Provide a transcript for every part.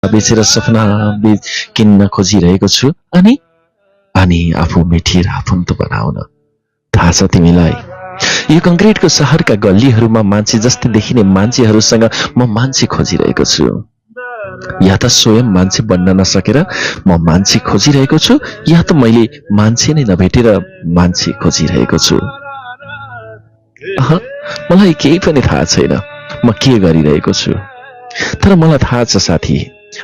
बेचेर सपना किन्न खोजिरहेको छु अनि अनि आफू मेटिएर आफन्त बनाउन। थाहा छ तिमीलाई, यो कंक्रिटको शहरका गल्लीहरूमा मान्छे जस्तै देखिने मान्छेहरूसँग म मान्छे खोजिरहेको छु। या त स्वयं मान्छे बन्न नसकेर म मान्छे खोजिरहेको छु, या त मैले मान्छे नै नभेटेर मान्छे खोजिरहेको छु। मलाई केही पनि थाहा छैन म के गरिरहेको छु, तर मलाई थाहा छ साथी,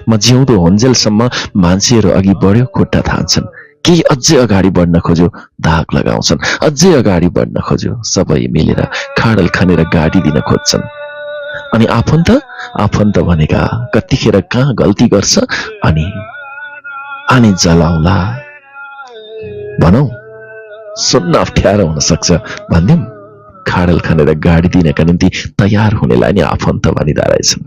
म जिउँदो होन्जेलसम्म मान्छेहरू अघि बढ्यो खुट्टा थाम्छन्, केही अझै अगाडि बढ्न खोज्यो दाग लगाउँछन्, अझै अगाडि बढ्न खोज्यो सबै मिलेर खाडल खनेर गाडी दिन खोज्छन्। अनि आफन्त आफन्त भनेका कतिखेर कहाँ गल्ती गर्छ अनि जलाउला भनौ, सुन्न अप्ठ्यारो हुन सक्छ भन्दिम, खाडल खनेर गाडी दिनका निम्ति तयार हुनेलाई नि आफन्त भनिदा रहेछन्,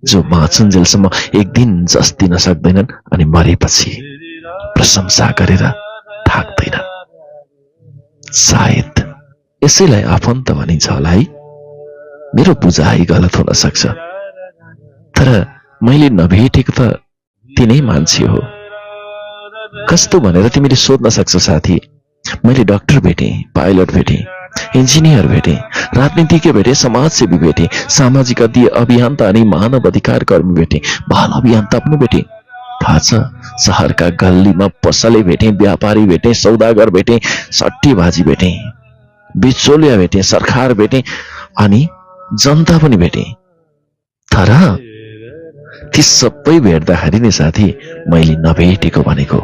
जो बाँचुन्जेलसम्म एक दिन जस दिन सक्दैनन् अनि मरेपछि प्रशंसा गरेर थाक्दैनन्। सायद यसैलाई आफन्त भनिन्छ होला है। मेरो बुझाइ गलत हुन सक्छ, तर मैले नभेटेको त तिनै मान्छे हो। कस्तो भनेर तिमीले सोध्न सक्छौ साथी। मैले डाक्टर भेटे, पाइलट भेटे, इन्जिनियर भेटे, राजनीतिज्ञ भेटे, समाजसेवी भेटे, सामाजिक अभियन्ता अनि मानव अधिकार कर्मी भेटे, बाल अभियन्ता पनि भेटे। थाहा छ, शहरका गल्लीमा पसले भेटे, व्यापारी भेटे, सौदागर भेटे, सट्टीबाजी भेटे, बिचौलिया भेटे, सरकार भेटे अनि जनता पनि भेटे। तर ती सबै भेट्दाखेरि नि साथी मैले नभेटेको भनेको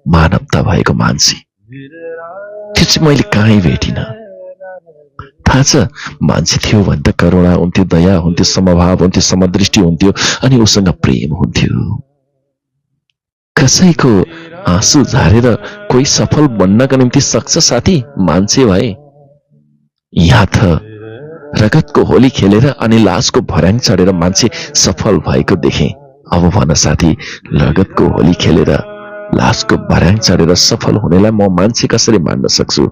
मानवता भएको मान्छे, त्यो चाहिँ मैले कहीँ भेटिन। थाहा छ, मान्छे थियो भने त करुणा हुन्थ्यो, दया हुन्थ्यो, समभाव हुन्थ्यो, समदृष्टि हुन्थ्यो अनि उसँग प्रेम हुन्थ्यो। कसैको आँसु झारेर कोही सफल बन्नका निम्ति सक्छ साथी मान्छे भए। यहाँ त रगतको होली खेलेर अनि लासको भर्याङ चढेर मान्छे सफल भएको देखे। अब भन साथी, रगतको होली खेलेर लासको भर्याङ चढेर सफल हुनेलाई म मान्छे कसरी मान्न सक्छु?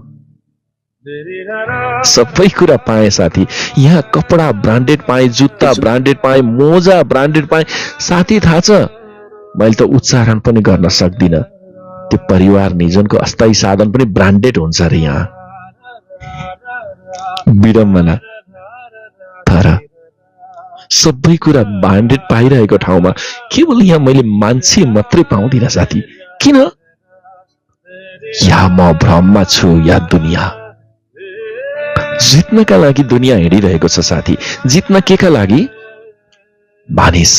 सबै कुरा पाए साथी, यहाँ कपडा ब्रान्डेड पाए, जुत्ता ब्रान्डेड पाए, मोजा ब्रान्डेड पाए। साथी थाहा छ, मैले त उच्चारण पनि गर्न सक्दिन, त्यो परिवार नियोजनको अस्थायी साधन पनि ब्रान्डेड हुन्छ अरे यहाँ। विडम्बना। तर सबै कुरा ब्रान्डेड पाइरहेको ठाउँमा केवल यहाँ मैले मान्छे मात्रै पाउँदिन साथी। किन? या म भ्रममा छु या दुनियाँ। जित्नका लागि दुनियाँ हिँडिरहेको छ साथी। जित्न केका लागि? मानिस